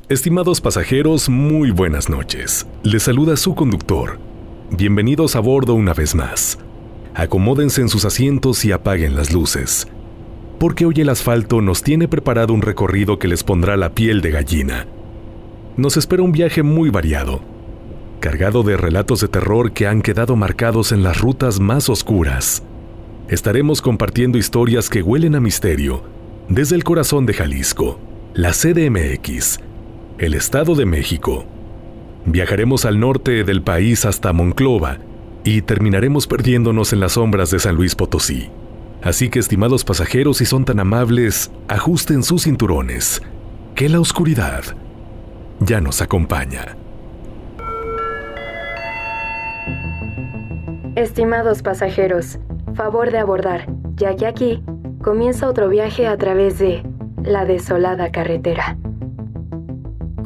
Estimados pasajeros, muy buenas noches. Les saluda su conductor. Bienvenidos a bordo una vez más. Acomódense en sus asientos y apaguen las luces, porque hoy el asfalto nos tiene preparado un recorrido que les pondrá la piel de gallina. Nos espera un viaje muy variado, cargado de relatos de terror que han quedado marcados en las rutas más oscuras. Estaremos compartiendo historias que huelen a misterio, desde el corazón de Jalisco, la CDMX, el Estado de México. Viajaremos al norte del país hasta Monclova y terminaremos perdiéndonos en las sombras de San Luis Potosí. Así que, estimados pasajeros, si son tan amables, ajusten sus cinturones, que la oscuridad ya nos acompaña. Estimados pasajeros, favor de abordar, ya que aquí comienza otro viaje a través de la desolada carretera,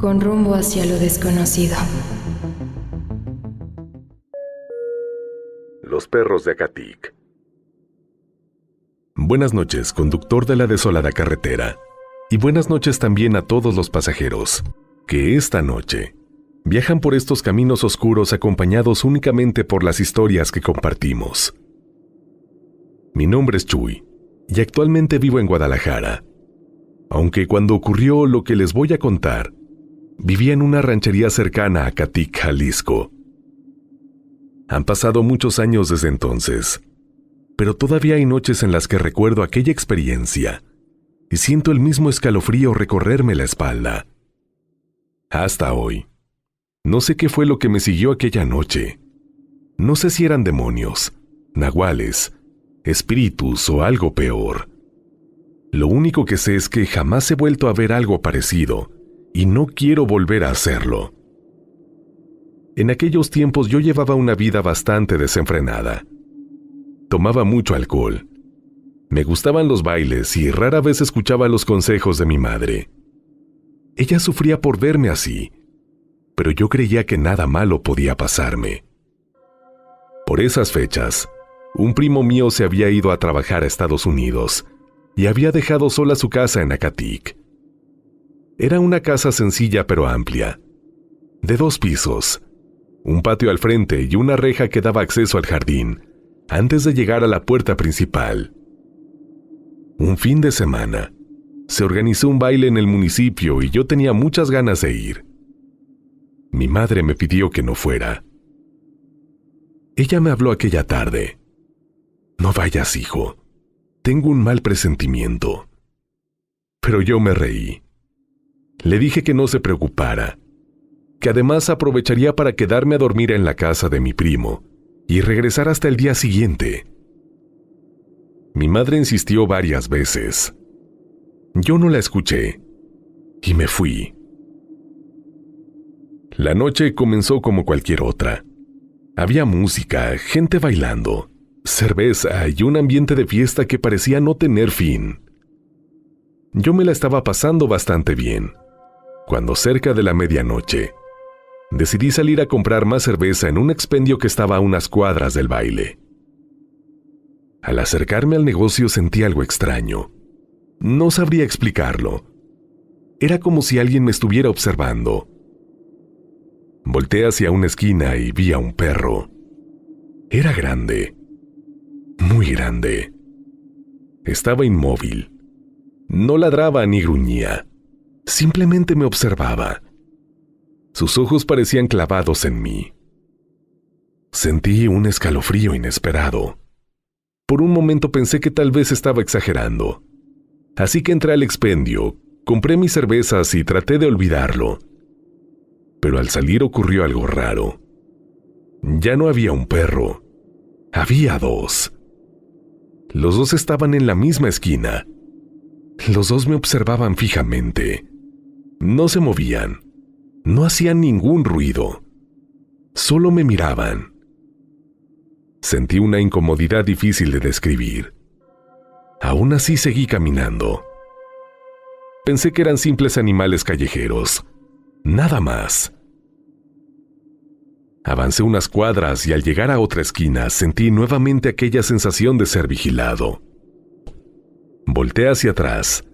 con rumbo hacia lo desconocido. Los perros de Acatic. Buenas noches, conductor de la desolada carretera, y buenas noches también a todos los pasajeros que esta noche viajan por estos caminos oscuros acompañados únicamente por las historias que compartimos. Mi nombre es Chuy y actualmente vivo en Guadalajara, aunque cuando ocurrió lo que les voy a contar, vivía en una ranchería cercana a Acatic, Jalisco. Han pasado muchos años desde entonces, pero todavía hay noches en las que recuerdo aquella experiencia y siento el mismo escalofrío recorrerme la espalda. Hasta hoy, no sé qué fue lo que me siguió aquella noche. No sé si eran demonios, nahuales, espíritus o algo peor. Lo único que sé es que jamás he vuelto a ver algo parecido y no quiero volver a hacerlo. En aquellos tiempos yo llevaba una vida bastante desenfrenada. Tomaba mucho alcohol. Me gustaban los bailes y rara vez escuchaba los consejos de mi madre. Ella sufría por verme así, pero yo creía que nada malo podía pasarme. Por esas fechas, un primo mío se había ido a trabajar a Estados Unidos y había dejado sola su casa en Acatic. Era una casa sencilla pero amplia, de 2 pisos, un patio al frente y una reja que daba acceso al jardín antes de llegar a la puerta principal. Un fin de semana, se organizó un baile en el municipio y yo tenía muchas ganas de ir. Mi madre me pidió que no fuera. Ella me habló aquella tarde. «No vayas, hijo. Tengo un mal presentimiento». Pero yo me reí. Le dije que no se preocupara, que además aprovecharía para quedarme a dormir en la casa de mi primo y regresar hasta el día siguiente. Mi madre insistió varias veces. Yo no la escuché y me fui. La noche comenzó como cualquier otra. Había música, gente bailando, cerveza y un ambiente de fiesta que parecía no tener fin. Yo me la estaba pasando bastante bien, cuando cerca de la medianoche, decidí salir a comprar más cerveza en un expendio que estaba a unas cuadras del baile. Al acercarme al negocio sentí algo extraño. No sabría explicarlo. Era como si alguien me estuviera observando. Volteé hacia una esquina y vi a un perro. Era grande, muy grande. Estaba inmóvil. No ladraba ni gruñía. Simplemente me observaba. Sus ojos parecían clavados en mí. Sentí un escalofrío inesperado. Por un momento pensé que tal vez estaba exagerando. Así que entré al expendio, compré mis cervezas y traté de olvidarlo. Pero al salir ocurrió algo raro. Ya no había un perro. Había 2. Los 2 estaban en la misma esquina. Los 2 me observaban fijamente. No se movían. No hacían ningún ruido. Solo me miraban. Sentí una incomodidad difícil de describir. Aún así seguí caminando. Pensé que eran simples animales callejeros. Nada más. Avancé unas cuadras y al llegar a otra esquina sentí nuevamente aquella sensación de ser vigilado. Volteé hacia atrás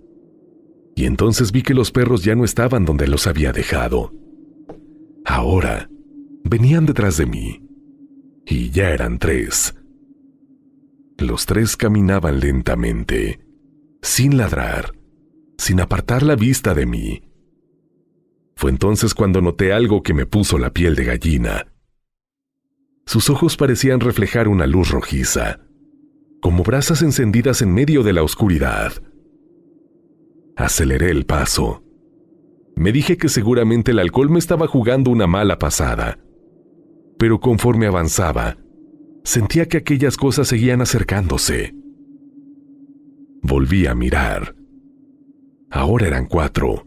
Y entonces vi que los perros ya no estaban donde los había dejado. Ahora venían detrás de mí, y ya eran 3. Los 3 caminaban lentamente, sin ladrar, sin apartar la vista de mí. Fue entonces cuando noté algo que me puso la piel de gallina. Sus ojos parecían reflejar una luz rojiza, como brasas encendidas en medio de la oscuridad. Aceleré el paso. Me dije que seguramente el alcohol me estaba jugando una mala pasada, pero conforme avanzaba, sentía que aquellas cosas seguían acercándose. Volví a mirar. Ahora eran 4.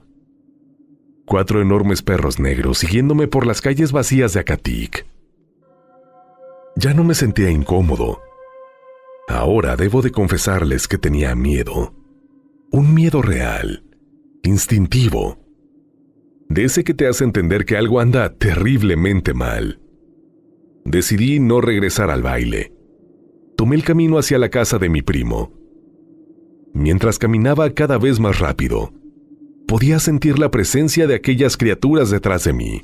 4 enormes perros negros siguiéndome por las calles vacías de Acatic. Ya no me sentía incómodo. Ahora debo de confesarles que tenía miedo. Un miedo real, instintivo, de ese que te hace entender que algo anda terriblemente mal. Decidí no regresar al baile. Tomé el camino hacia la casa de mi primo. Mientras caminaba cada vez más rápido, podía sentir la presencia de aquellas criaturas detrás de mí.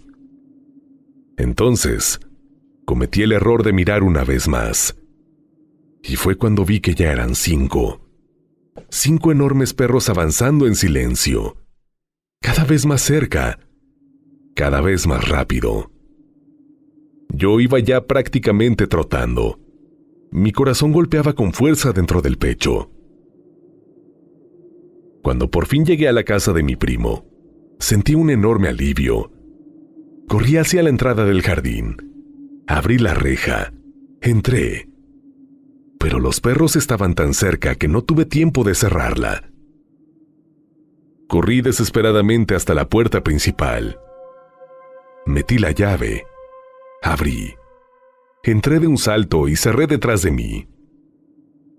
Entonces, cometí el error de mirar una vez más. Y fue cuando vi que ya eran 5. 5 enormes perros avanzando en silencio, cada vez más cerca, cada vez más rápido. Yo iba ya prácticamente trotando. Mi corazón golpeaba con fuerza dentro del pecho. Cuando por fin llegué a la casa de mi primo, sentí un enorme alivio. Corrí hacia la entrada del jardín. Abrí la reja. Entré. Pero los perros estaban tan cerca que no tuve tiempo de cerrarla. Corrí desesperadamente hasta la puerta principal. Metí la llave. Abrí. Entré de un salto y cerré detrás de mí.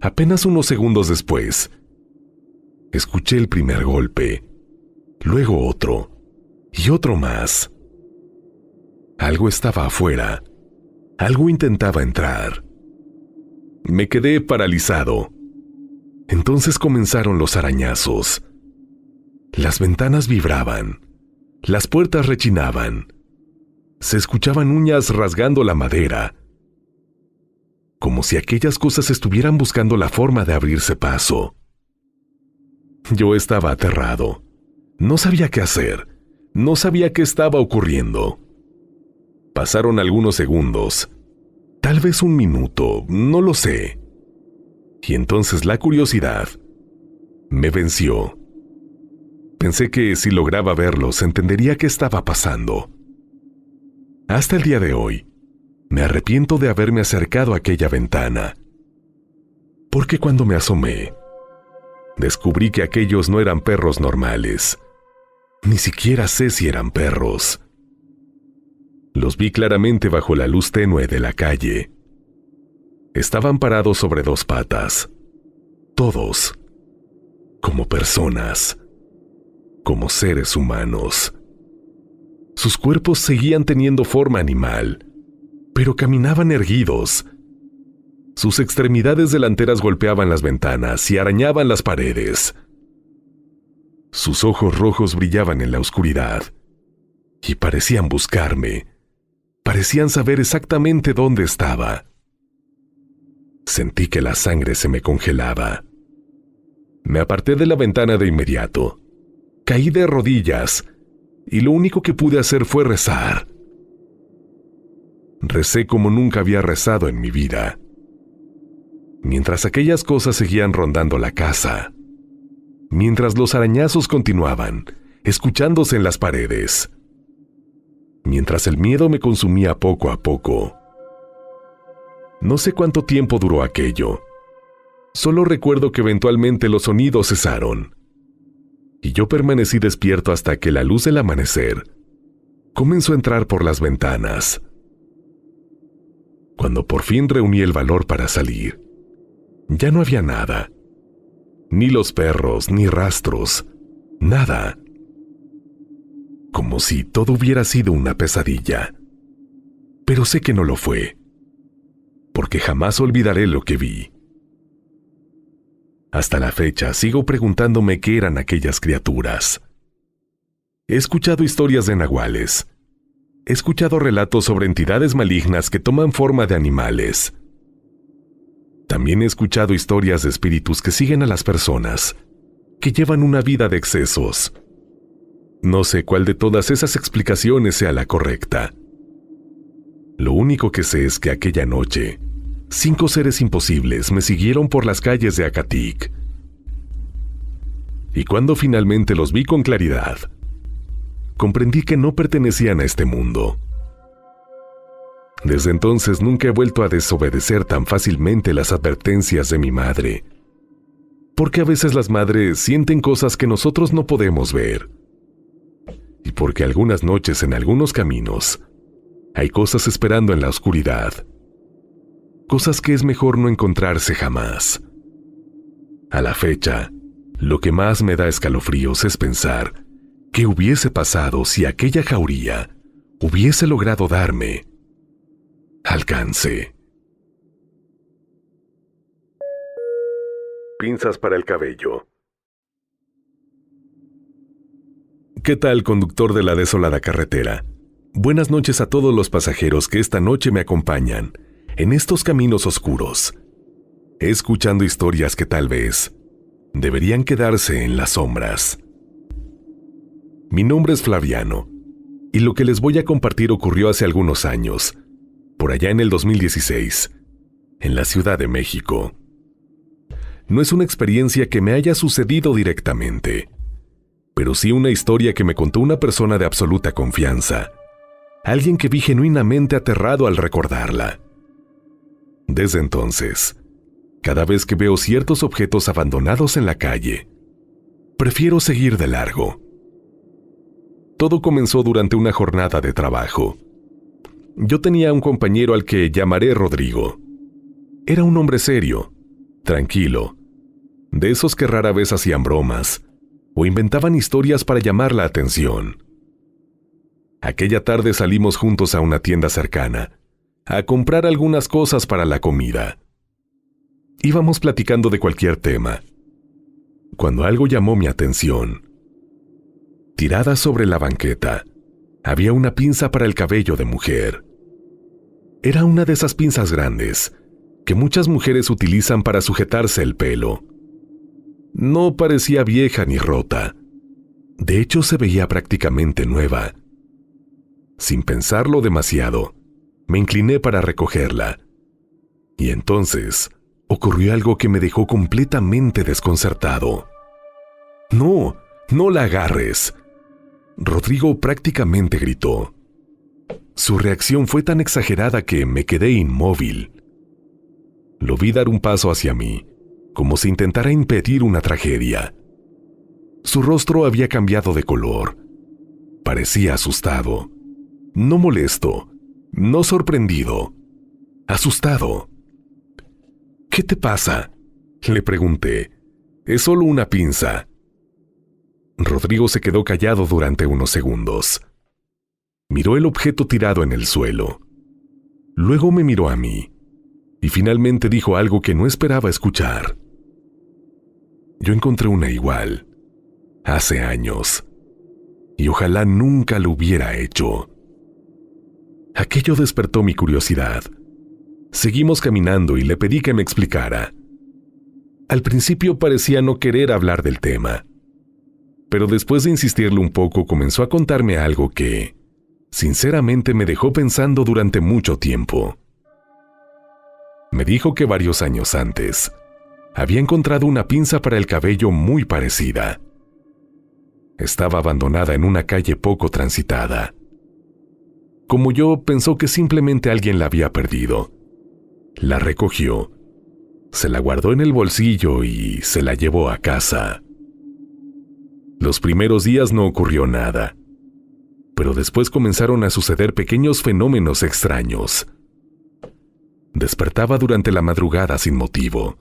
Apenas unos segundos después, escuché el primer golpe, luego otro, y otro más. Algo estaba afuera. Algo intentaba entrar. Me quedé paralizado. Entonces comenzaron los arañazos. Las ventanas vibraban. Las puertas rechinaban. Se escuchaban uñas rasgando la madera, como si aquellas cosas estuvieran buscando la forma de abrirse paso. Yo estaba aterrado. No sabía qué hacer. No sabía qué estaba ocurriendo. Pasaron algunos segundos, tal vez un minuto, no lo sé. Y entonces la curiosidad me venció. Pensé que si lograba verlos entendería qué estaba pasando. Hasta el día de hoy, me arrepiento de haberme acercado a aquella ventana, porque cuando me asomé, descubrí que aquellos no eran perros normales. Ni siquiera sé si eran perros. Los vi claramente bajo la luz tenue de la calle. Estaban parados sobre 2 patas, todos, como personas, como seres humanos. Sus cuerpos seguían teniendo forma animal, pero caminaban erguidos. Sus extremidades delanteras golpeaban las ventanas y arañaban las paredes. Sus ojos rojos brillaban en la oscuridad y parecían buscarme. Parecían saber exactamente dónde estaba. Sentí que la sangre se me congelaba. Me aparté de la ventana de inmediato. Caí de rodillas y lo único que pude hacer fue rezar. Recé como nunca había rezado en mi vida. Mientras aquellas cosas seguían rondando la casa, mientras los arañazos continuaban, escuchándose en las paredes, mientras el miedo me consumía poco a poco. No sé cuánto tiempo duró aquello. Solo recuerdo que eventualmente los sonidos cesaron, y yo permanecí despierto hasta que la luz del amanecer comenzó a entrar por las ventanas. Cuando por fin reuní el valor para salir, ya no había nada. Ni los perros, ni rastros, nada. Como si todo hubiera sido una pesadilla. Pero sé que no lo fue, porque jamás olvidaré lo que vi. Hasta la fecha sigo preguntándome qué eran aquellas criaturas. He escuchado historias de nahuales. He escuchado relatos sobre entidades malignas que toman forma de animales. También he escuchado historias de espíritus que siguen a las personas, que llevan una vida de excesos. No sé cuál de todas esas explicaciones sea la correcta. Lo único que sé es que aquella noche, 5 seres imposibles me siguieron por las calles de Acatic. Y cuando finalmente los vi con claridad, comprendí que no pertenecían a este mundo. Desde entonces nunca he vuelto a desobedecer tan fácilmente las advertencias de mi madre, porque a veces las madres sienten cosas que nosotros no podemos ver, y porque algunas noches en algunos caminos hay cosas esperando en la oscuridad, cosas que es mejor no encontrarse jamás. A la fecha, lo que más me da escalofríos es pensar qué hubiese pasado si aquella jauría hubiese logrado darme alcance. Pinzas para el cabello. ¿Qué tal, conductor de la desolada carretera? Buenas noches a todos los pasajeros que esta noche me acompañan en estos caminos oscuros, escuchando historias que tal vez deberían quedarse en las sombras. Mi nombre es Flaviano, y lo que les voy a compartir ocurrió hace algunos años, por allá en el 2016, en la Ciudad de México. No es una experiencia que me haya sucedido directamente, pero sí una historia que me contó una persona de absoluta confianza, alguien que vi genuinamente aterrado al recordarla. Desde entonces, cada vez que veo ciertos objetos abandonados en la calle, prefiero seguir de largo. Todo comenzó durante una jornada de trabajo. Yo tenía un compañero al que llamaré Rodrigo. Era un hombre serio, tranquilo, de esos que rara vez hacían bromas o inventaban historias para llamar la atención. Aquella tarde salimos juntos a una tienda cercana, a comprar algunas cosas para la comida. Íbamos platicando de cualquier tema, cuando algo llamó mi atención. Tirada sobre la banqueta, había una pinza para el cabello de mujer. Era una de esas pinzas grandes que muchas mujeres utilizan para sujetarse el pelo. No parecía vieja ni rota. De hecho, se veía prácticamente nueva. Sin pensarlo demasiado, me incliné para recogerla. Y entonces ocurrió algo que me dejó completamente desconcertado. ¡No! ¡No la agarres! Rodrigo prácticamente gritó. Su reacción fue tan exagerada que me quedé inmóvil. Lo vi dar un paso hacia mí, como si intentara impedir una tragedia. Su rostro había cambiado de color. Parecía asustado. No molesto, no sorprendido. Asustado. ¿Qué te pasa?, le pregunté. Es solo una pinza. Rodrigo se quedó callado durante unos segundos. Miró el objeto tirado en el suelo. Luego me miró a mí, y finalmente dijo algo que no esperaba escuchar. Yo encontré una igual, hace años, y ojalá nunca lo hubiera hecho. Aquello despertó mi curiosidad. Seguimos caminando y le pedí que me explicara. Al principio parecía no querer hablar del tema, pero después de insistirle un poco comenzó a contarme algo que, sinceramente, me dejó pensando durante mucho tiempo. Me dijo que varios años antes había encontrado una pinza para el cabello muy parecida. Estaba abandonada en una calle poco transitada. Como yo, pensó que simplemente alguien la había perdido. La recogió, se la guardó en el bolsillo y se la llevó a casa. Los primeros días no ocurrió nada, pero después comenzaron a suceder pequeños fenómenos extraños. Despertaba durante la madrugada sin motivo.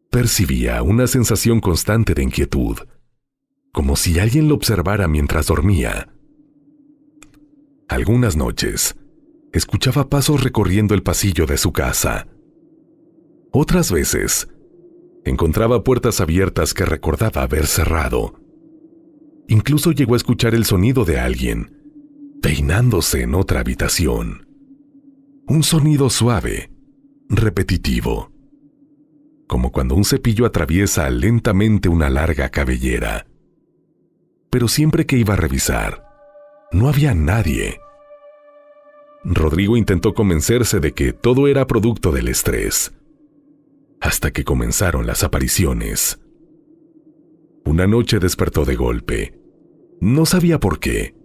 Percibía una sensación constante de inquietud, como si alguien lo observara mientras dormía. Algunas noches, escuchaba pasos recorriendo el pasillo de su casa. Otras veces, Encontraba puertas abiertas que recordaba haber cerrado. Incluso llegó a escuchar el sonido de alguien peinándose en otra habitación. Un sonido suave, repetitivo, como cuando un cepillo atraviesa lentamente una larga cabellera. Pero siempre que iba a revisar, no había nadie. Rodrigo intentó convencerse de que todo era producto del estrés, hasta que comenzaron las apariciones. Una noche despertó de golpe. No sabía por qué.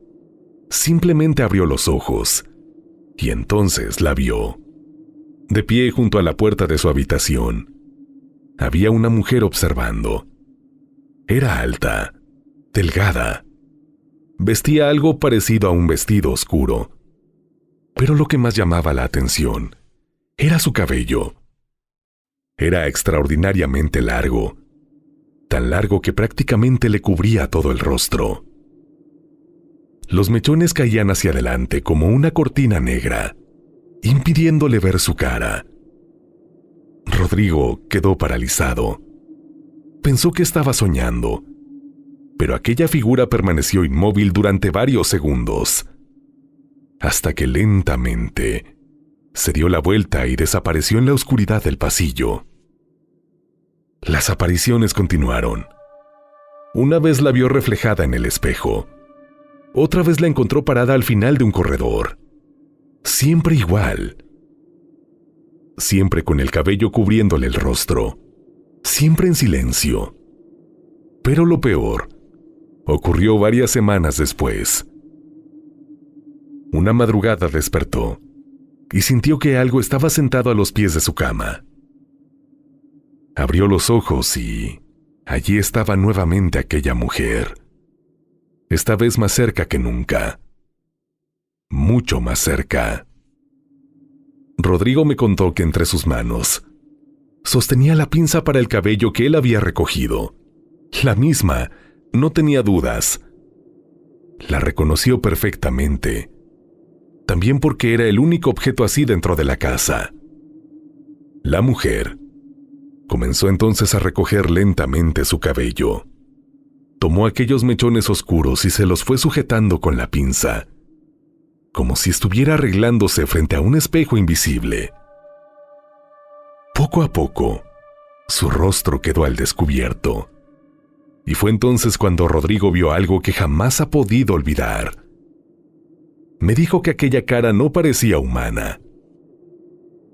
Simplemente abrió los ojos, y entonces la vio. De pie junto a la puerta de su habitación, había una mujer observando. Era alta, delgada. Vestía algo parecido a un vestido oscuro. Pero lo que más llamaba la atención era su cabello. Era extraordinariamente largo, tan largo que prácticamente le cubría todo el rostro. Los mechones caían hacia adelante como una cortina negra, impidiéndole ver su cara. Rodrigo quedó paralizado. Pensó que estaba soñando, pero aquella figura permaneció inmóvil durante varios segundos, hasta que lentamente se dio la vuelta y desapareció en la oscuridad del pasillo. Las apariciones continuaron. Una vez la vio reflejada en el espejo. Otra vez la encontró parada al final de un corredor. Siempre igual. Siempre con el cabello cubriéndole el rostro. Siempre en silencio. Pero lo peor ocurrió varias semanas después. Una madrugada despertó y sintió que algo estaba sentado a los pies de su cama. Abrió los ojos y allí estaba nuevamente aquella mujer. Esta vez más cerca que nunca. Mucho más cerca. Rodrigo me contó que entre sus manos sostenía la pinza para el cabello que él había recogido. La misma, no tenía dudas. La reconoció perfectamente. También porque era el único objeto así dentro de la casa. La mujer comenzó entonces a recoger lentamente su cabello. Tomó aquellos mechones oscuros y se los fue sujetando con la pinza, como si estuviera arreglándose frente a un espejo invisible. Poco a poco, su rostro quedó al descubierto, y fue entonces cuando Rodrigo vio algo que jamás ha podido olvidar. Me dijo que aquella cara no parecía humana.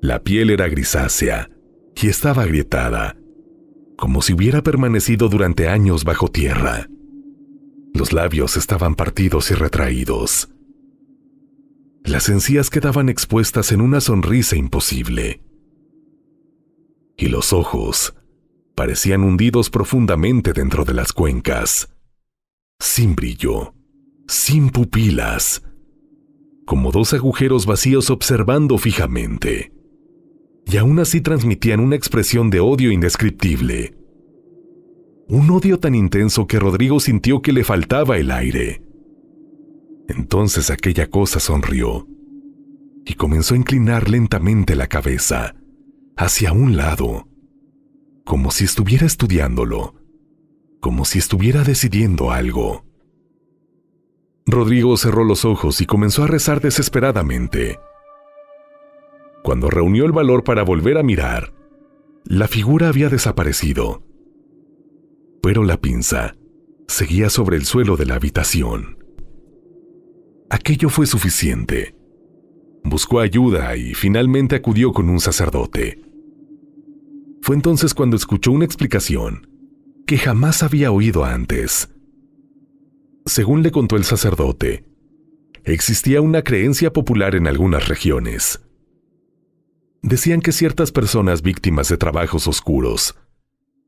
La piel era grisácea y estaba agrietada, como si hubiera permanecido durante años bajo tierra. Los labios estaban partidos y retraídos. Las encías quedaban expuestas en una sonrisa imposible. Y los ojos parecían hundidos profundamente dentro de las cuencas, sin brillo, sin pupilas, como dos agujeros vacíos observando fijamente. Y aún así transmitían una expresión de odio indescriptible. Un odio tan intenso que Rodrigo sintió que le faltaba el aire. Entonces aquella cosa sonrió y comenzó a inclinar lentamente la cabeza hacia un lado, como si estuviera estudiándolo, como si estuviera decidiendo algo. Rodrigo cerró los ojos y comenzó a rezar desesperadamente. Cuando reunió el valor para volver a mirar, la figura había desaparecido. Pero la pinza seguía sobre el suelo de la habitación. Aquello fue suficiente. Buscó ayuda y finalmente acudió con un sacerdote. Fue entonces cuando escuchó una explicación que jamás había oído antes. Según le contó el sacerdote, existía una creencia popular en algunas regiones. Decían que ciertas personas víctimas de trabajos oscuros,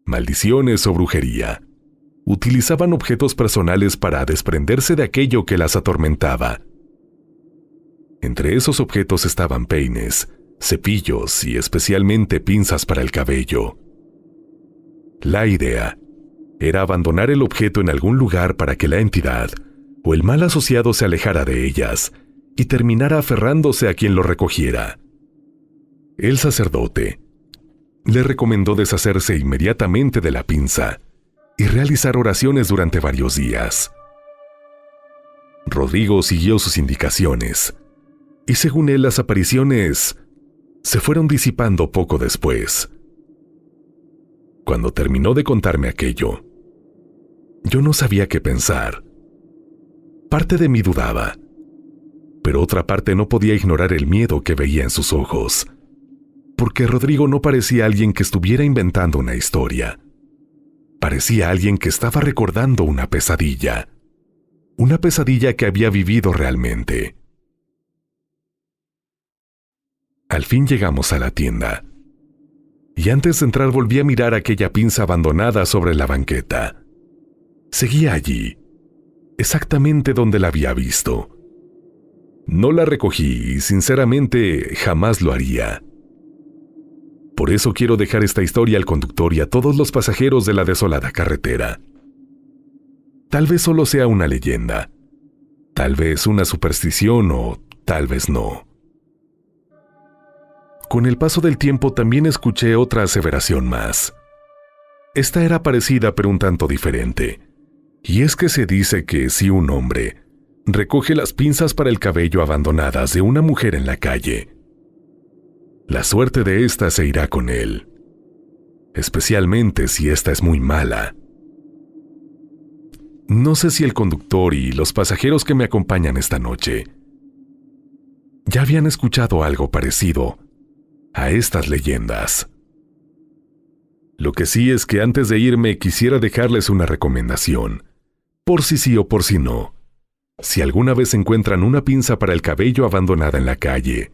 maldiciones o brujería, utilizaban objetos personales para desprenderse de aquello que las atormentaba. Entre esos objetos estaban peines, cepillos y especialmente pinzas para el cabello. La idea era abandonar el objeto en algún lugar para que la entidad o el mal asociado se alejara de ellas y terminara aferrándose a quien lo recogiera. El sacerdote le recomendó deshacerse inmediatamente de la pinza y realizar oraciones durante varios días. Rodrigo siguió sus indicaciones, y según él las apariciones se fueron disipando poco después. Cuando terminó de contarme aquello, yo no sabía qué pensar. Parte de mí dudaba, pero otra parte no podía ignorar el miedo que veía en sus ojos, porque Rodrigo no parecía alguien que estuviera inventando una historia. Parecía alguien que estaba recordando una pesadilla que había vivido realmente. Al fin llegamos a la tienda, y antes de entrar volví a mirar aquella pinza abandonada sobre la banqueta. Seguía allí, exactamente donde la había visto. No la recogí y sinceramente jamás lo haría. Por eso quiero dejar esta historia al conductor y a todos los pasajeros de la desolada carretera. Tal vez solo sea una leyenda, tal vez una superstición o tal vez no. Con el paso del tiempo también escuché otra aseveración más. Esta era parecida pero un tanto diferente, y es que se dice que si un hombre recoge las pinzas para el cabello abandonadas de una mujer en la calle, la suerte de ésta se irá con él, especialmente si ésta es muy mala. No sé si el conductor y los pasajeros que me acompañan esta noche ya habían escuchado algo parecido a estas leyendas. Lo que sí es que antes de irme quisiera dejarles una recomendación, por si sí o por si no. Si alguna vez encuentran una pinza para el cabello abandonada en la calle,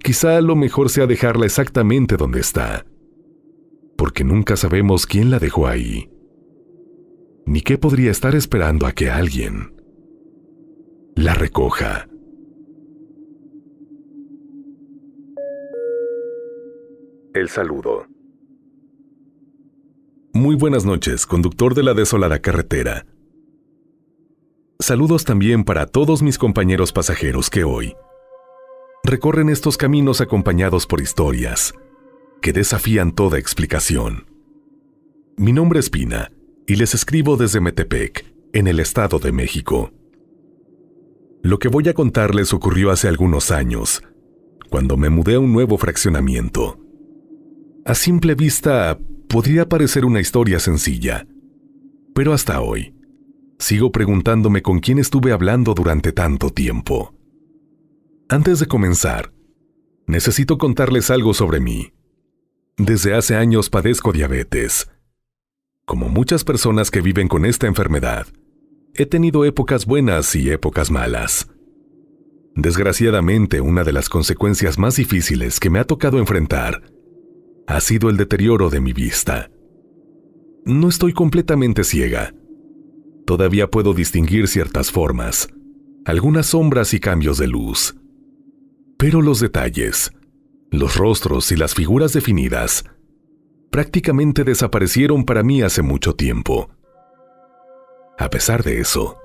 quizá lo mejor sea dejarla exactamente donde está, porque nunca sabemos quién la dejó ahí, ni qué podría estar esperando a que alguien la recoja. El saludo. Muy buenas noches, conductor de la desolada carretera. Saludos también para todos mis compañeros pasajeros que hoy recorren estos caminos acompañados por historias que desafían toda explicación. Mi nombre es Pina y les escribo desde Metepec, en el Estado de México. Lo que voy a contarles ocurrió hace algunos años, cuando me mudé a un nuevo fraccionamiento. A simple vista, podría parecer una historia sencilla, pero hasta hoy sigo preguntándome con quién estuve hablando durante tanto tiempo. Antes de comenzar, necesito contarles algo sobre mí. Desde hace años padezco diabetes. Como muchas personas que viven con esta enfermedad, he tenido épocas buenas y épocas malas. Desgraciadamente, una de las consecuencias más difíciles que me ha tocado enfrentar ha sido el deterioro de mi vista. No estoy completamente ciega. Todavía puedo distinguir ciertas formas, algunas sombras y cambios de luz. Pero los detalles, los rostros y las figuras definidas prácticamente desaparecieron para mí hace mucho tiempo. A pesar de eso,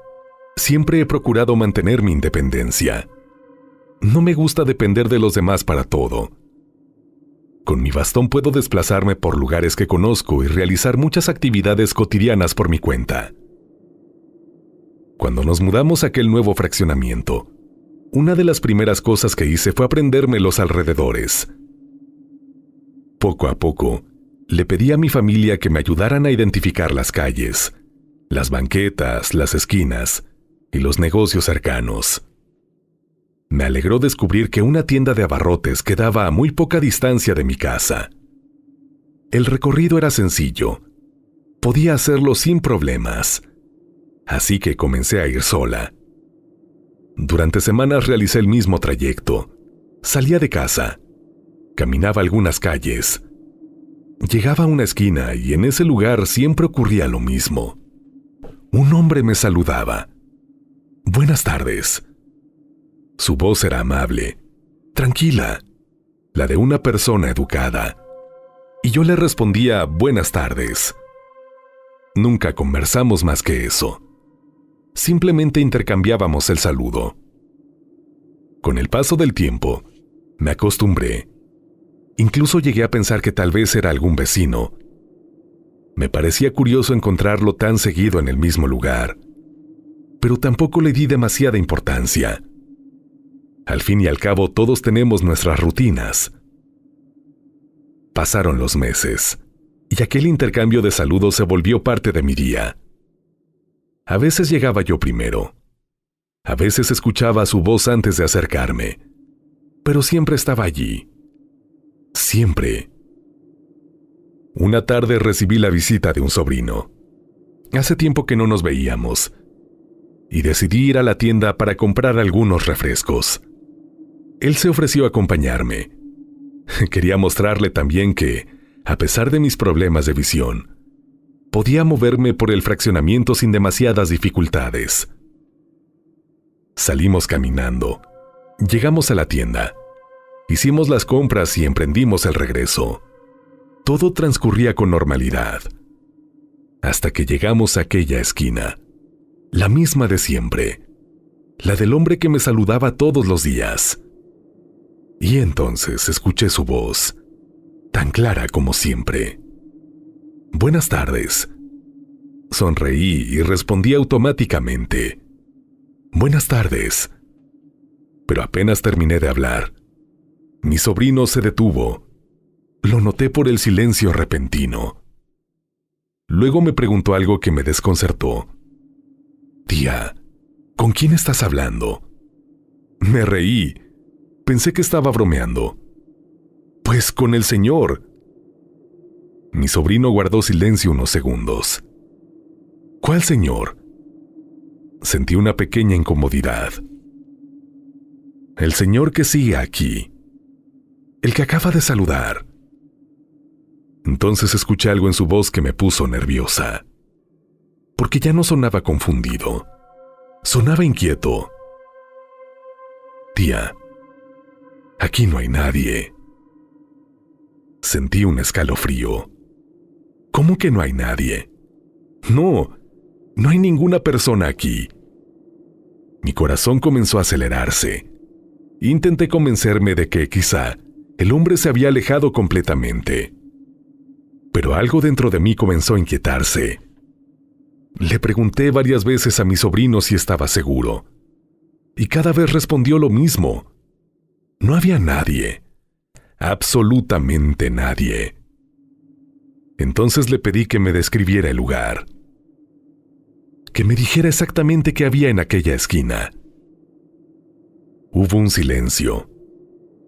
siempre he procurado mantener mi independencia. No me gusta depender de los demás para todo. Con mi bastón puedo desplazarme por lugares que conozco y realizar muchas actividades cotidianas por mi cuenta. Cuando nos mudamos a aquel nuevo fraccionamiento, una de las primeras cosas que hice fue aprenderme los alrededores. Poco a poco, le pedí a mi familia que me ayudaran a identificar las calles, las banquetas, las esquinas y los negocios cercanos. Me alegró descubrir que una tienda de abarrotes quedaba a muy poca distancia de mi casa. El recorrido era sencillo. Podía hacerlo sin problemas. Así que comencé a ir sola. Durante semanas realicé el mismo trayecto. Salía de casa, caminaba algunas calles, llegaba a una esquina y en ese lugar siempre ocurría lo mismo. Un hombre me saludaba. «Buenas tardes». Su voz era amable, tranquila, la de una persona educada, y yo le respondía «Buenas tardes». Nunca conversamos más que eso. Simplemente intercambiábamos el saludo. Con el paso del tiempo, me acostumbré. Incluso llegué a pensar que tal vez era algún vecino. Me parecía curioso encontrarlo tan seguido en el mismo lugar, pero tampoco le di demasiada importancia. Al fin y al cabo, todos tenemos nuestras rutinas. Pasaron los meses, y aquel intercambio de saludos se volvió parte de mi día. A veces llegaba yo primero. A veces escuchaba su voz antes de acercarme, pero siempre estaba allí. Siempre. Una tarde recibí la visita de un sobrino. Hace tiempo que no nos veíamos, y decidí ir a la tienda para comprar algunos refrescos. Él se ofreció a acompañarme. Quería mostrarle también que, a pesar de mis problemas de visión, podía moverme por el fraccionamiento sin demasiadas dificultades. Salimos caminando. Llegamos a la tienda. Hicimos las compras y emprendimos el regreso. Todo transcurría con normalidad. Hasta que llegamos a aquella esquina. La misma de siempre. La del hombre que me saludaba todos los días. Y entonces escuché su voz, tan clara como siempre. «Buenas tardes». Sonreí y respondí automáticamente. «Buenas tardes». Pero apenas terminé de hablar, mi sobrino se detuvo. Lo noté por el silencio repentino. Luego me preguntó algo que me desconcertó. «Tía, ¿con quién estás hablando?» Me reí. Pensé que estaba bromeando. «Pues con el señor». Mi sobrino guardó silencio unos segundos. «¿Cuál señor?» Sentí una pequeña incomodidad. «El señor que sigue aquí. El que acaba de saludar». Entonces escuché algo en su voz que me puso nerviosa. Porque ya no sonaba confundido. Sonaba inquieto. «Tía, aquí no hay nadie». Sentí un escalofrío. ¿Cómo que no hay nadie? No hay ninguna persona aquí. Mi corazón comenzó a acelerarse. Intenté convencerme de que quizá el hombre se había alejado completamente. Pero algo dentro de mí comenzó a inquietarse. Le pregunté varias veces a mi sobrino si estaba seguro, y cada vez respondió lo mismo. No había nadie. Absolutamente nadie. Entonces le pedí que me describiera el lugar. Que me dijera exactamente qué había en aquella esquina. Hubo un silencio.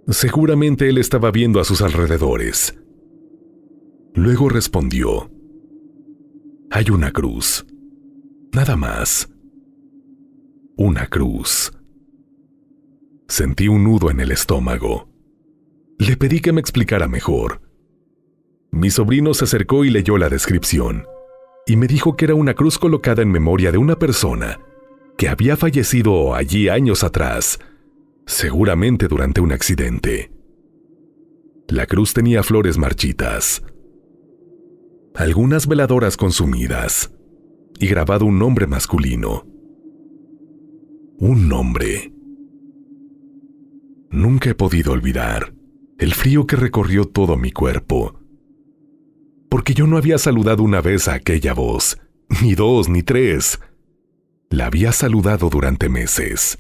Seguramente él estaba viendo a sus alrededores. Luego respondió: «Hay una cruz. Nada más. Una cruz». Sentí un nudo en el estómago. Le pedí que me explicara mejor. Mi sobrino se acercó y leyó la descripción, y me dijo que era una cruz colocada en memoria de una persona que había fallecido allí años atrás, seguramente durante un accidente. La cruz tenía flores marchitas, algunas veladoras consumidas, y grabado un nombre masculino. Un nombre. Nunca he podido olvidar el frío que recorrió todo mi cuerpo. Porque yo no había saludado una vez a aquella voz, ni dos, ni tres. La había saludado durante meses.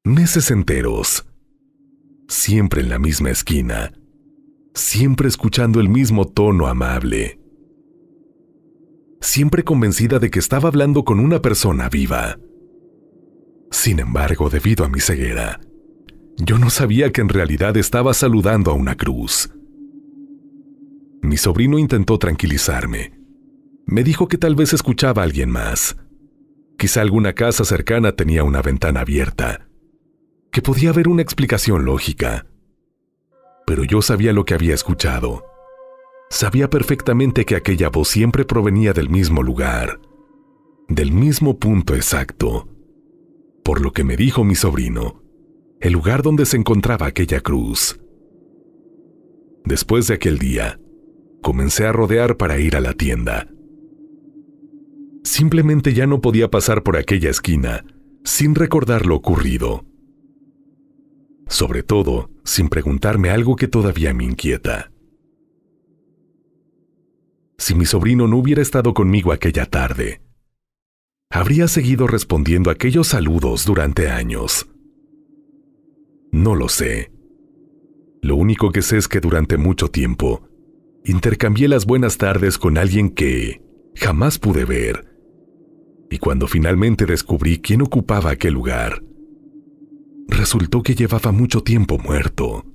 Meses enteros. Siempre en la misma esquina. Siempre escuchando el mismo tono amable. Siempre convencida de que estaba hablando con una persona viva. Sin embargo, debido a mi ceguera, yo no sabía que en realidad estaba saludando a una cruz. Mi sobrino intentó tranquilizarme. Me dijo que tal vez escuchaba a alguien más. Quizá alguna casa cercana tenía una ventana abierta, que podía haber una explicación lógica. Pero yo sabía lo que había escuchado. Sabía perfectamente que aquella voz siempre provenía del mismo lugar, del mismo punto exacto. Por lo que me dijo mi sobrino, el lugar donde se encontraba aquella cruz. Después de aquel día, comencé a rodear para ir a la tienda. Simplemente ya no podía pasar por aquella esquina sin recordar lo ocurrido. Sobre todo, sin preguntarme algo que todavía me inquieta. Si mi sobrino no hubiera estado conmigo aquella tarde, habría seguido respondiendo aquellos saludos durante años. No lo sé. Lo único que sé es que durante mucho tiempo intercambié las buenas tardes con alguien que jamás pude ver, y cuando finalmente descubrí quién ocupaba aquel lugar, resultó que llevaba mucho tiempo muerto.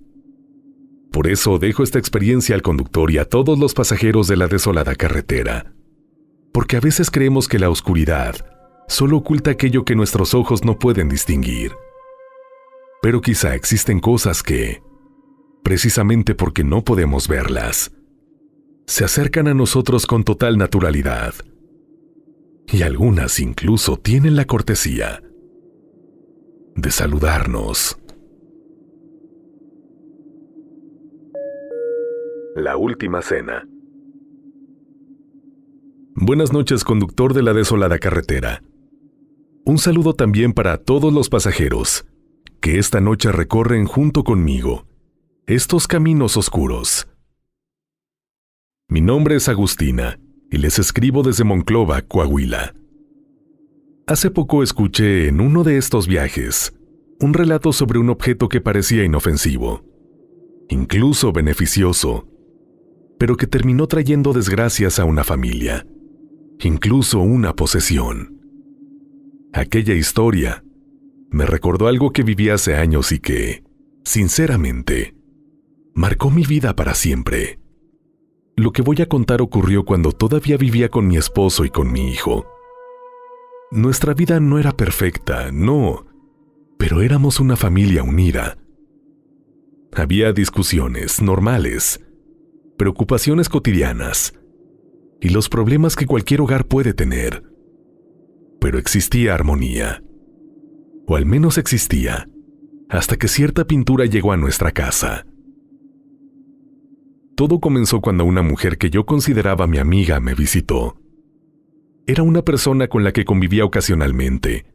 Por eso dejo esta experiencia al conductor y a todos los pasajeros de la desolada carretera, porque a veces creemos que la oscuridad solo oculta aquello que nuestros ojos no pueden distinguir. Pero quizá existen cosas que, precisamente porque no podemos verlas, se acercan a nosotros con total naturalidad. Y algunas incluso tienen la cortesía de saludarnos. La última cena. Buenas noches, conductor de la desolada carretera. Un saludo también para todos los pasajeros que esta noche recorren junto conmigo estos caminos oscuros. Mi nombre es Agustina y les escribo desde Monclova, Coahuila. Hace poco escuché en uno de estos viajes un relato sobre un objeto que parecía inofensivo, incluso beneficioso, pero que terminó trayendo desgracias a una familia, incluso una posesión. Aquella historia me recordó algo que viví hace años y que, sinceramente, marcó mi vida para siempre. Lo que voy a contar ocurrió cuando todavía vivía con mi esposo y con mi hijo. Nuestra vida no era perfecta, no, pero éramos una familia unida. Había discusiones normales, preocupaciones cotidianas y los problemas que cualquier hogar puede tener. Pero existía armonía, o al menos existía, hasta que cierta pintura llegó a nuestra casa. Todo comenzó cuando una mujer que yo consideraba mi amiga me visitó. Era una persona con la que convivía ocasionalmente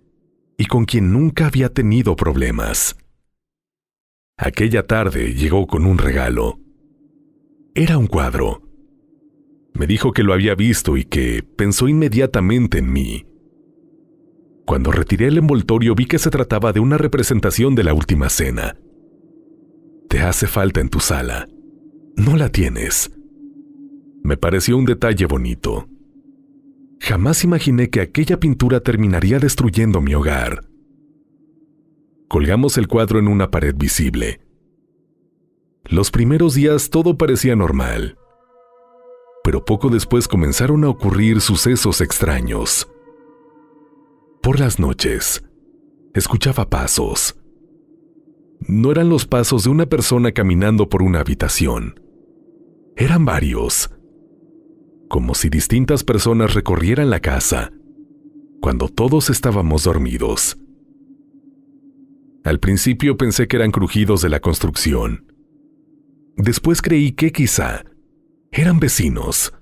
y con quien nunca había tenido problemas. Aquella tarde llegó con un regalo. Era un cuadro. Me dijo que lo había visto y que pensó inmediatamente en mí. Cuando retiré el envoltorio vi que se trataba de una representación de la Última Cena. Te hace falta en tu sala. No la tienes. Me pareció un detalle bonito. Jamás imaginé que aquella pintura terminaría destruyendo mi hogar. Colgamos el cuadro en una pared visible. Los primeros días todo parecía normal, pero poco después comenzaron a ocurrir sucesos extraños. Por las noches, escuchaba pasos. No eran los pasos de una persona caminando por una habitación. Eran varios, como si distintas personas recorrieran la casa, cuando todos estábamos dormidos. Al principio pensé que eran crujidos de la construcción. Después creí que quizá eran vecinos,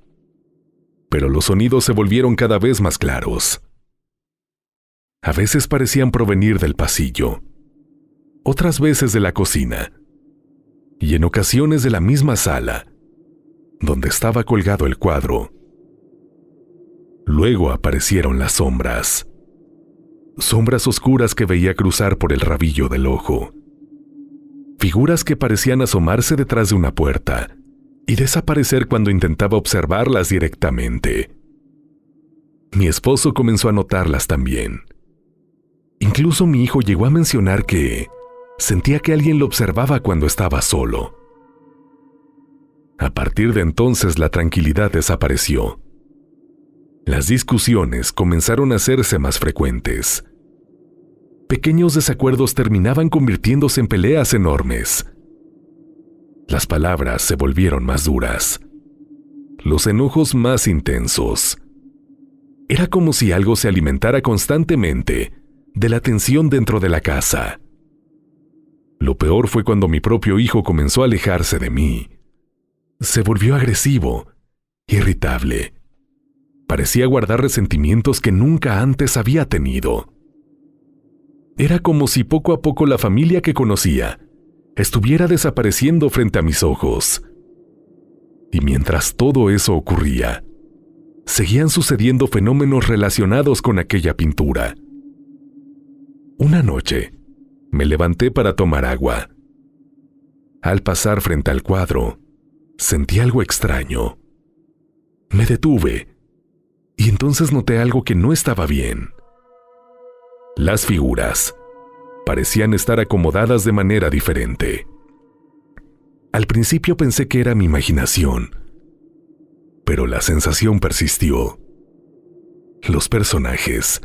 pero los sonidos se volvieron cada vez más claros. A veces parecían provenir del pasillo, otras veces de la cocina, y en ocasiones de la misma sala, donde estaba colgado el cuadro. Luego aparecieron las sombras. Sombras oscuras que veía cruzar por el rabillo del ojo. Figuras que parecían asomarse detrás de una puerta y desaparecer cuando intentaba observarlas directamente. Mi esposo comenzó a notarlas también. Incluso mi hijo llegó a mencionar que sentía que alguien lo observaba cuando estaba solo. A partir de entonces la tranquilidad desapareció. Las discusiones comenzaron a hacerse más frecuentes. Pequeños desacuerdos terminaban convirtiéndose en peleas enormes. Las palabras se volvieron más duras. Los enojos más intensos. Era como si algo se alimentara constantemente de la tensión dentro de la casa. Lo peor fue cuando mi propio hijo comenzó a alejarse de mí. Se volvió agresivo, irritable. Parecía guardar resentimientos que nunca antes había tenido. Era como si poco a poco la familia que conocía estuviera desapareciendo frente a mis ojos. Y mientras todo eso ocurría, seguían sucediendo fenómenos relacionados con aquella pintura. Una noche, me levanté para tomar agua. Al pasar frente al cuadro, sentí algo extraño. Me detuve, y entonces noté algo que no estaba bien. Las figuras parecían estar acomodadas de manera diferente. Al principio pensé que era mi imaginación, pero la sensación persistió. Los personajes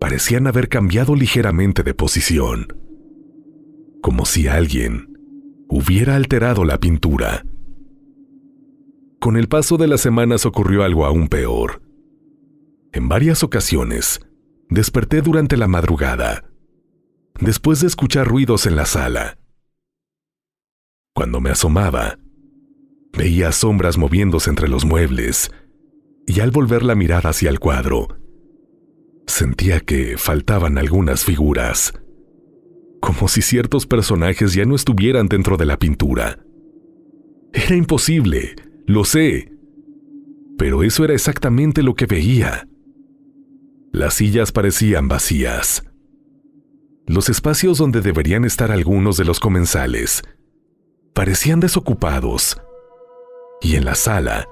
parecían haber cambiado ligeramente de posición, como si alguien hubiera alterado la pintura. Con el paso de las semanas ocurrió algo aún peor. En varias ocasiones, desperté durante la madrugada, después de escuchar ruidos en la sala. Cuando me asomaba, veía sombras moviéndose entre los muebles, y al volver la mirada hacia el cuadro, sentía que faltaban algunas figuras, como si ciertos personajes ya no estuvieran dentro de la pintura. Era imposible, lo sé, pero eso era exactamente lo que veía. Las sillas parecían vacías. Los espacios donde deberían estar algunos de los comensales parecían desocupados, y en la sala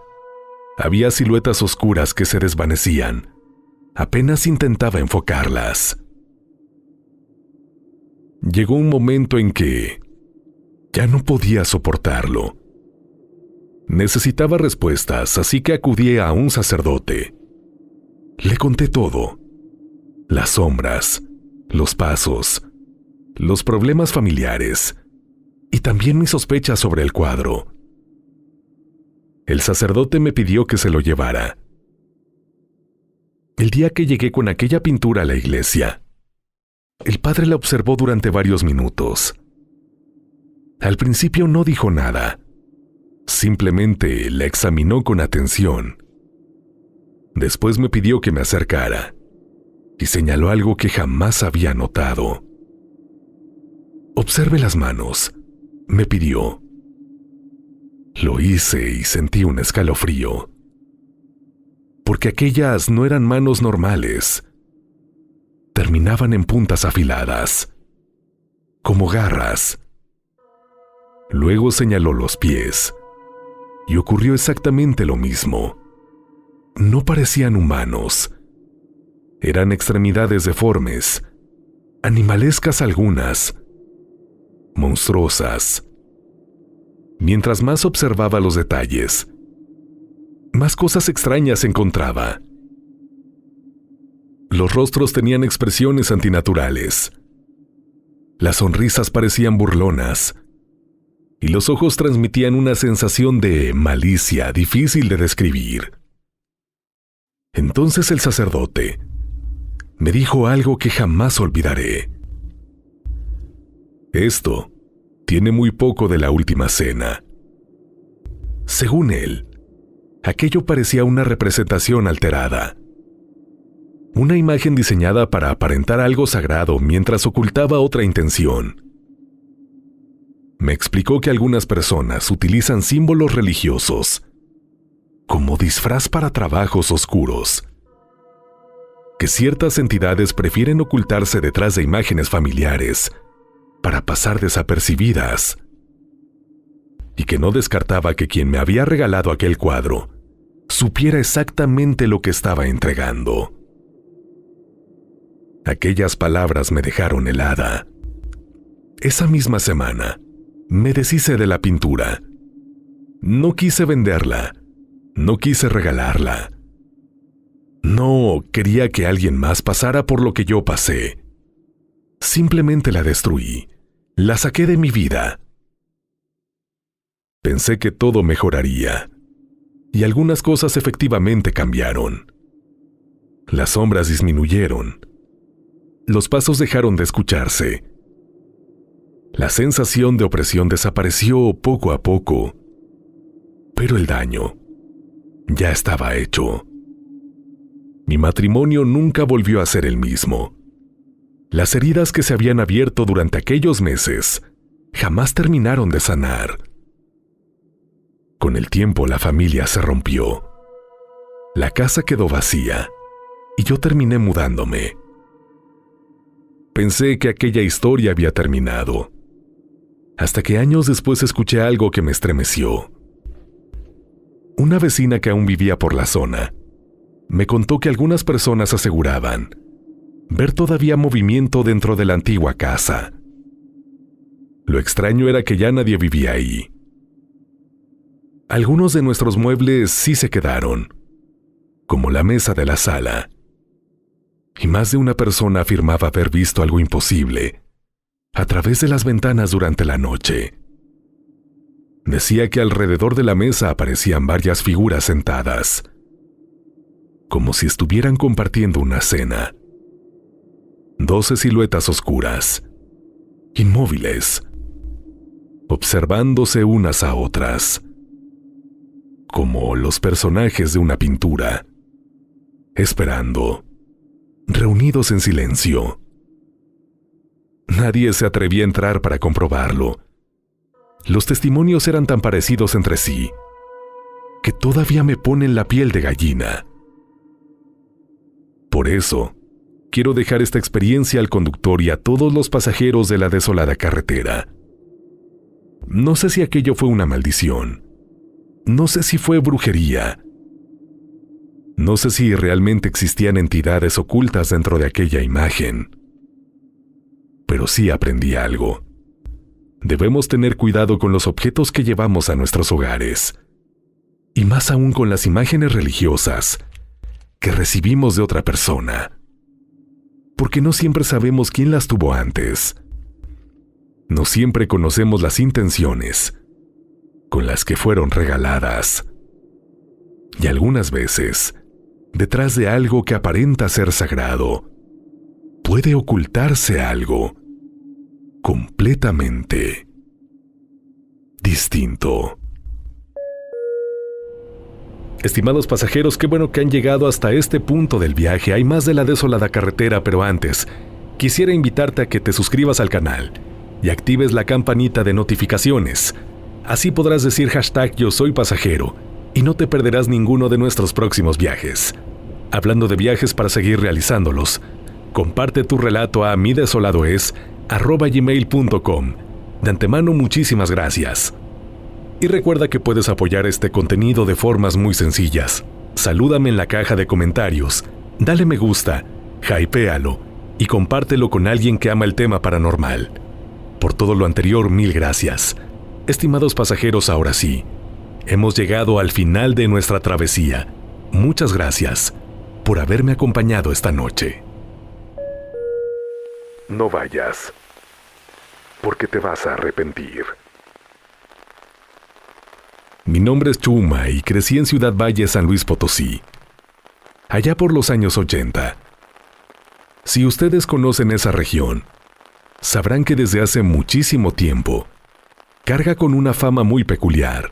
había siluetas oscuras que se desvanecían apenas intentaba enfocarlas. Llegó un momento en que ya no podía soportarlo. Necesitaba respuestas, así que acudí a un sacerdote. Le conté todo: las sombras, los pasos, los problemas familiares y también mis sospechas sobre el cuadro. El sacerdote me pidió que se lo llevara. El día que llegué con aquella pintura a la iglesia, el padre la observó durante varios minutos. Al principio no dijo nada, simplemente la examinó con atención. Después me pidió que me acercara y señaló algo que jamás había notado. «Observe las manos», me pidió. Lo hice y sentí un escalofrío, porque aquellas no eran manos normales. Terminaban en puntas afiladas, como garras. Luego señaló los pies, y ocurrió exactamente lo mismo. No parecían humanos. Eran extremidades deformes, animalescas algunas, monstruosas. Mientras más observaba los detalles, más cosas extrañas encontraba. Los rostros tenían expresiones antinaturales. Las sonrisas parecían burlonas, y los ojos transmitían una sensación de malicia difícil de describir. Entonces el sacerdote me dijo algo que jamás olvidaré. Esto tiene muy poco de la última cena. Según él, aquello parecía una representación alterada. Una imagen diseñada para aparentar algo sagrado mientras ocultaba otra intención. Me explicó que algunas personas utilizan símbolos religiosos como disfraz para trabajos oscuros, que ciertas entidades prefieren ocultarse detrás de imágenes familiares para pasar desapercibidas, y que no descartaba que quien me había regalado aquel cuadro supiera exactamente lo que estaba entregando. Aquellas palabras me dejaron helada. Esa misma semana, me deshice de la pintura. No quise venderla, no quise regalarla. No quería que alguien más pasara por lo que yo pasé. Simplemente la destruí, la saqué de mi vida. Pensé que todo mejoraría, y algunas cosas efectivamente cambiaron. Las sombras disminuyeron. Los pasos dejaron de escucharse. La sensación de opresión desapareció poco a poco, pero el daño ya estaba hecho. Mi matrimonio nunca volvió a ser el mismo. Las heridas que se habían abierto durante aquellos meses jamás terminaron de sanar. Con el tiempo la familia se rompió. La casa quedó vacía y yo terminé mudándome. Pensé que aquella historia había terminado, hasta que años después escuché algo que me estremeció. Una vecina que aún vivía por la zona me contó que algunas personas aseguraban ver todavía movimiento dentro de la antigua casa. Lo extraño era que ya nadie vivía ahí. Algunos de nuestros muebles sí se quedaron, como la mesa de la sala, y más de una persona afirmaba haber visto algo imposible a través de las ventanas durante la noche. Decía que alrededor de la mesa aparecían varias figuras sentadas, como si estuvieran compartiendo una cena. 12 siluetas oscuras, inmóviles, observándose unas a otras, como los personajes de una pintura, esperando, reunidos en silencio. Nadie se atrevía a entrar para comprobarlo. Los testimonios eran tan parecidos entre sí que todavía me ponen la piel de gallina. Por eso, quiero dejar esta experiencia al conductor y a todos los pasajeros de la desolada carretera. No sé si aquello fue una maldición. No sé si fue brujería. No sé si realmente existían entidades ocultas dentro de aquella imagen. Pero sí aprendí algo. Debemos tener cuidado con los objetos que llevamos a nuestros hogares, y más aún con las imágenes religiosas que recibimos de otra persona, porque no siempre sabemos quién las tuvo antes. No siempre conocemos las intenciones con las que fueron regaladas. Y algunas veces, detrás de algo que aparenta ser sagrado, puede ocultarse algo completamente distinto. Estimados pasajeros, qué bueno que han llegado hasta este punto del viaje. Hay más de la desolada carretera, pero antes, quisiera invitarte a que te suscribas al canal y actives la campanita de notificaciones. Así podrás decir #yo soy pasajero y no te perderás ninguno de nuestros próximos viajes. Hablando de viajes para seguir realizándolos, comparte tu relato a midesoladoes@gmail.com. De antemano, muchísimas gracias. Y recuerda que puedes apoyar este contenido de formas muy sencillas. Salúdame en la caja de comentarios, dale me gusta, hypéalo y compártelo con alguien que ama el tema paranormal. Por todo lo anterior, mil gracias. Estimados pasajeros, ahora sí, hemos llegado al final de nuestra travesía. Muchas gracias por haberme acompañado esta noche. No vayas, porque te vas a arrepentir. Mi nombre es Chuma y crecí en Ciudad Valle, San Luis Potosí, allá por los años 80. Si ustedes conocen esa región, sabrán que desde hace muchísimo tiempo carga con una fama muy peculiar.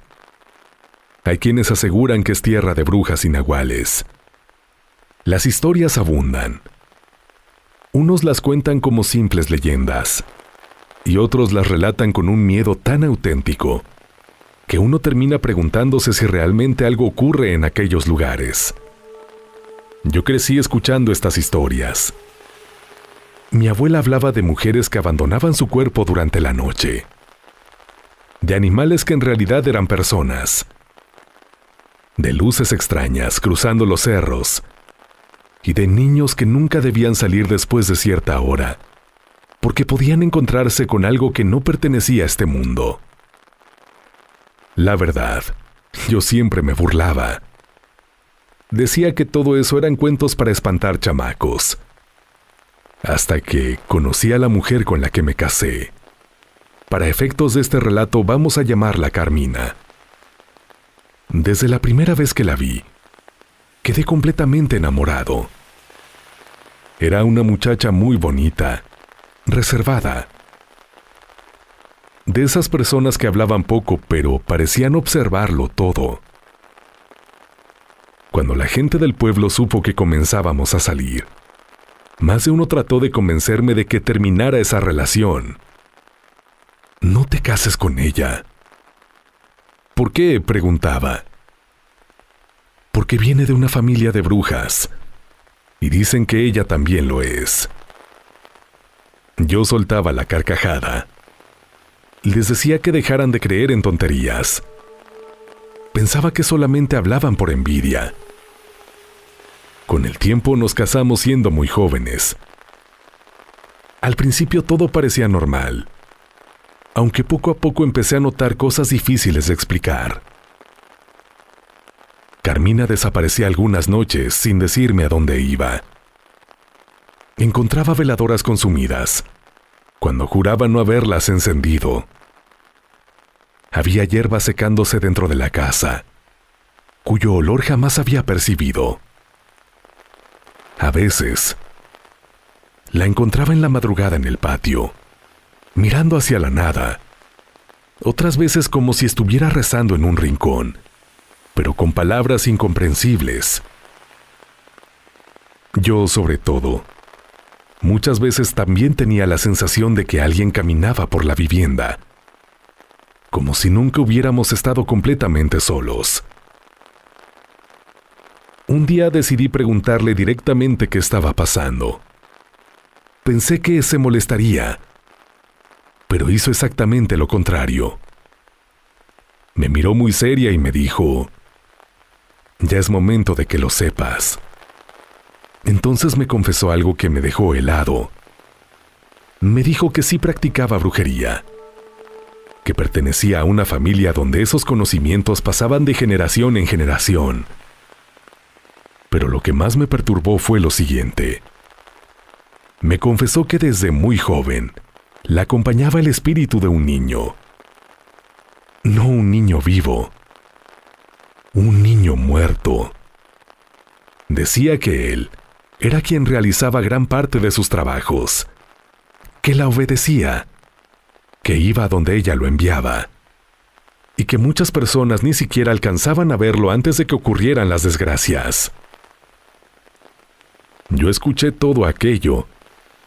Hay quienes aseguran que es tierra de brujas y nahuales. Las historias abundan. Unos las cuentan como simples leyendas, y otros las relatan con un miedo tan auténtico que uno termina preguntándose si realmente algo ocurre en aquellos lugares. Yo crecí escuchando estas historias. Mi abuela hablaba de mujeres que abandonaban su cuerpo durante la noche, de animales que en realidad eran personas, de luces extrañas cruzando los cerros, y de niños que nunca debían salir después de cierta hora, porque podían encontrarse con algo que no pertenecía a este mundo. La verdad, yo siempre me burlaba. Decía que todo eso eran cuentos para espantar chamacos. Hasta que conocí a la mujer con la que me casé. Para efectos de este relato vamos a llamarla Carmina. Desde la primera vez que la vi, quedé completamente enamorado. Era una muchacha muy bonita, reservada. De esas personas que hablaban poco, pero parecían observarlo todo. Cuando la gente del pueblo supo que comenzábamos a salir, Más de uno trató de convencerme de que terminara esa relación. No te cases con ella. ¿Por qué?, preguntaba. Porque viene de una familia de brujas, y dicen que ella también lo es. Yo soltaba la carcajada. Les decía que dejaran de creer en tonterías. Pensaba que solamente hablaban por envidia. Con el tiempo nos casamos siendo muy jóvenes. Al principio todo parecía normal, aunque poco a poco empecé a notar cosas difíciles de explicar. Carmina desaparecía algunas noches sin decirme a dónde iba. Encontraba veladoras consumidas, cuando juraba no haberlas encendido. Había hierba secándose dentro de la casa, cuyo olor jamás había percibido. A veces, la encontraba en la madrugada en el patio, mirando hacia la nada. Otras veces como si estuviera rezando en un rincón, pero con palabras incomprensibles. Yo, sobre todo, muchas veces también tenía la sensación de que alguien caminaba por la vivienda, como si nunca hubiéramos estado completamente solos. Un día decidí preguntarle directamente qué estaba pasando. Pensé que se molestaría, pero hizo exactamente lo contrario. Me miró muy seria y me dijo: «Ya es momento de que lo sepas». Entonces me confesó algo que me dejó helado. Me dijo que sí practicaba brujería, que pertenecía a una familia donde esos conocimientos pasaban de generación en generación. Pero lo que más me perturbó fue lo siguiente. Me confesó que desde muy joven la acompañaba el espíritu de un niño. No un niño vivo, un niño muerto. Decía que él era quien realizaba gran parte de sus trabajos, que la obedecía, que iba a donde ella lo enviaba, y que muchas personas ni siquiera alcanzaban a verlo antes de que ocurrieran las desgracias. Yo escuché todo aquello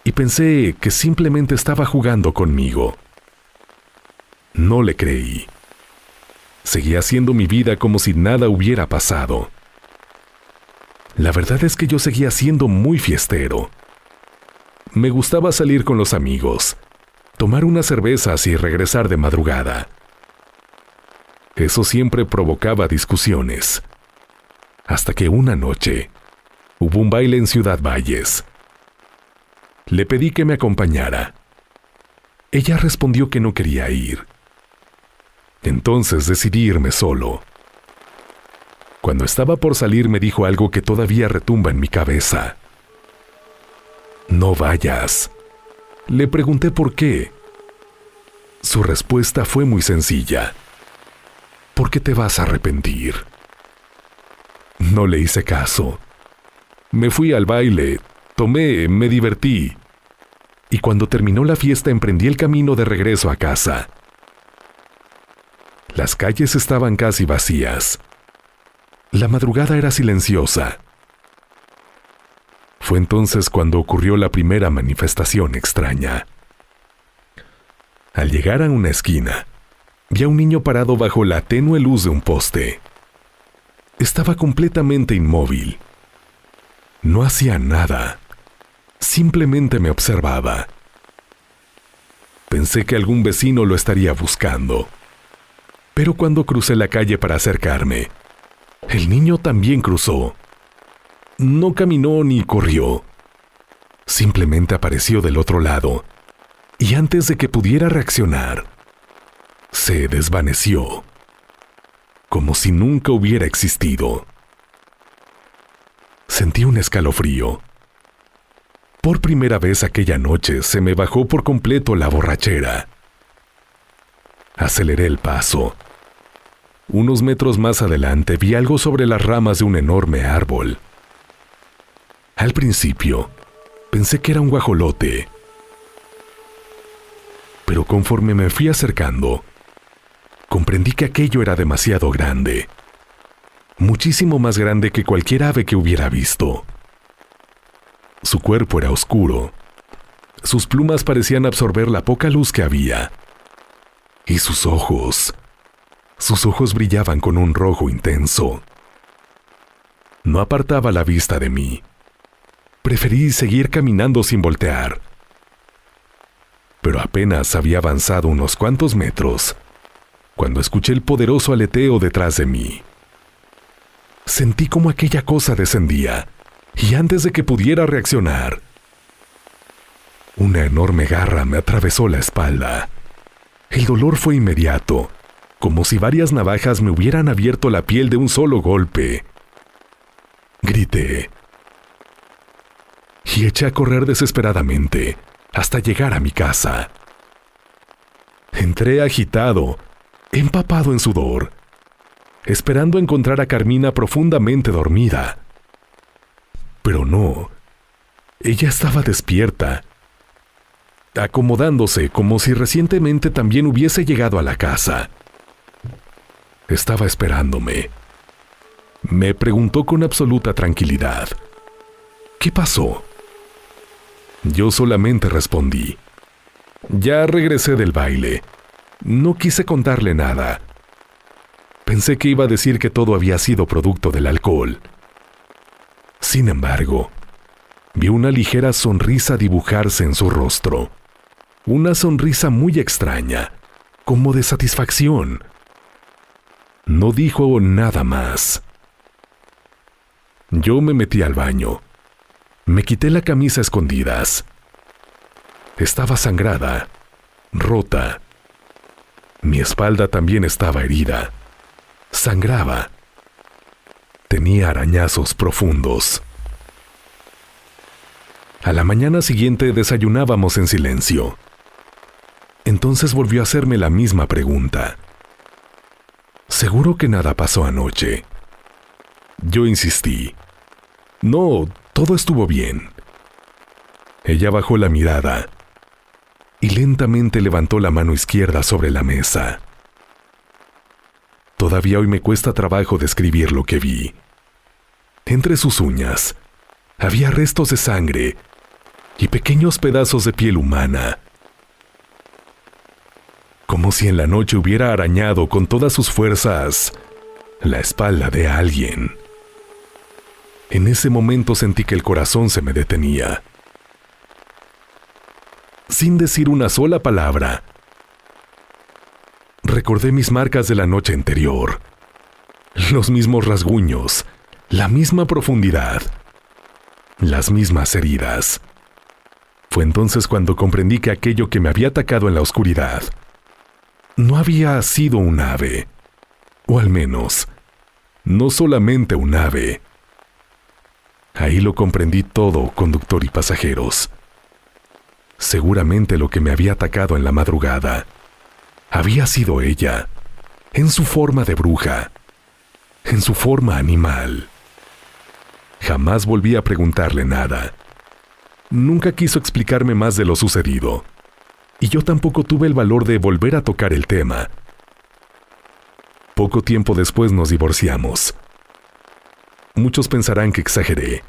y pensé que simplemente estaba jugando conmigo. No le creí. Seguía haciendo mi vida como si nada hubiera pasado. La verdad es que yo seguía siendo muy fiestero. Me gustaba salir con los amigos, tomar unas cervezas y regresar de madrugada. Eso siempre provocaba discusiones. Hasta que una noche hubo un baile en Ciudad Valles. Le pedí que me acompañara. Ella respondió que no quería ir. Entonces decidí irme solo. Cuando estaba por salir me dijo algo que todavía retumba en mi cabeza. «No vayas». Le pregunté por qué. Su respuesta fue muy sencilla. «Porque te vas a arrepentir». No le hice caso. Me fui al baile, tomé, me divertí. Y cuando terminó la fiesta emprendí el camino de regreso a casa. Las calles estaban casi vacías. La madrugada era silenciosa. Fue entonces cuando ocurrió la primera manifestación extraña. Al llegar a una esquina, vi a un niño parado bajo la tenue luz de un poste. Estaba completamente inmóvil. No hacía nada. Simplemente me observaba. Pensé que algún vecino lo estaría buscando. Pero cuando crucé la calle para acercarme, el niño también cruzó. No caminó ni corrió. Simplemente apareció del otro lado, y antes de que pudiera reaccionar, se desvaneció, como si nunca hubiera existido. Sentí un escalofrío. Por primera vez aquella noche se me bajó por completo la borrachera. Aceleré el paso. Unos metros más adelante vi algo sobre las ramas de un enorme árbol. Al principio, pensé que era un guajolote. Pero conforme me fui acercando, comprendí que aquello era demasiado grande. Muchísimo más grande que cualquier ave que hubiera visto. Su cuerpo era oscuro. Sus plumas parecían absorber la poca luz que había. Y sus ojos brillaban con un rojo intenso. No apartaba la vista de mí. Preferí seguir caminando sin voltear. Pero apenas había avanzado unos cuantos metros cuando escuché el poderoso aleteo detrás de mí. Sentí como aquella cosa descendía, y antes de que pudiera reaccionar, una enorme garra me atravesó la espalda. El dolor fue inmediato, como si varias navajas me hubieran abierto la piel de un solo golpe. Grité y eché a correr desesperadamente hasta llegar a mi casa. Entré agitado, empapado en sudor, esperando encontrar a Carmina profundamente dormida. Pero no, ella estaba despierta, acomodándose como si recientemente también hubiese llegado a la casa. Estaba esperándome. Me preguntó con absoluta tranquilidad: ¿qué pasó? Yo solamente respondí: ya regresé del baile. No quise contarle nada. Pensé que iba a decir que todo había sido producto del alcohol. Sin embargo, vi una ligera sonrisa dibujarse en su rostro. Una sonrisa muy extraña, como de satisfacción. No dijo nada más. Yo me metí al baño. Me quité la camisa a escondidas. Estaba sangrada, rota. Mi espalda también estaba herida. Sangraba. Tenía arañazos profundos. A la mañana siguiente desayunábamos en silencio. Entonces volvió a hacerme la misma pregunta. ¿Seguro que nada pasó anoche? Yo insistí. No, todo estuvo bien. Ella bajó la mirada y lentamente levantó la mano izquierda sobre la mesa. Todavía hoy me cuesta trabajo describir lo que vi. Entre sus uñas había restos de sangre y pequeños pedazos de piel humana, como si en la noche hubiera arañado con todas sus fuerzas la espalda de alguien. En ese momento sentí que el corazón se me detenía. Sin decir una sola palabra, recordé mis marcas de la noche anterior, los mismos rasguños, la misma profundidad, las mismas heridas. Fue entonces cuando comprendí que aquello que me había atacado en la oscuridad no había sido un ave, o al menos, no solamente un ave. Ahí lo comprendí todo, conductor y pasajeros. Seguramente lo que me había atacado en la madrugada había sido ella, en su forma de bruja, en su forma animal. Jamás volví a preguntarle nada. Nunca quiso explicarme más de lo sucedido, y yo tampoco tuve el valor de volver a tocar el tema. Poco tiempo después nos divorciamos. Muchos pensarán que exageré.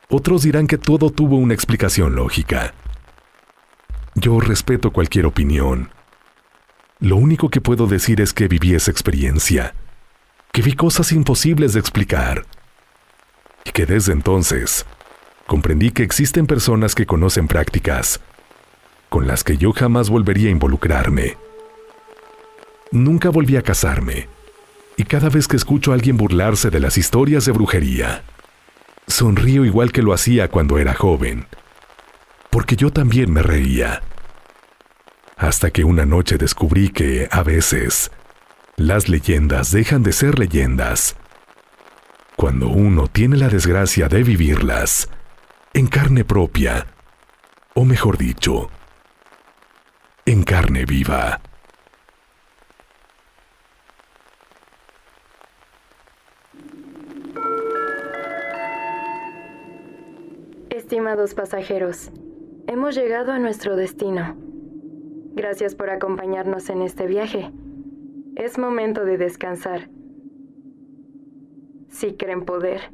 Otros dirán que todo tuvo una explicación lógica. Yo respeto cualquier opinión. Lo único que puedo decir es que viví esa experiencia, que vi cosas imposibles de explicar, y que desde entonces comprendí que existen personas que conocen prácticas con las que yo jamás volvería a involucrarme. Nunca volví a casarme, y cada vez que escucho a alguien burlarse de las historias de brujería, sonrío igual que lo hacía cuando era joven, porque yo también me reía. Hasta que una noche descubrí que, a veces, las leyendas dejan de ser leyendas cuando uno tiene la desgracia de vivirlas en carne propia, o mejor dicho, en carne viva. Estimados pasajeros, hemos llegado a nuestro destino. Gracias por acompañarnos en este viaje. Es momento de descansar. Si creen poder,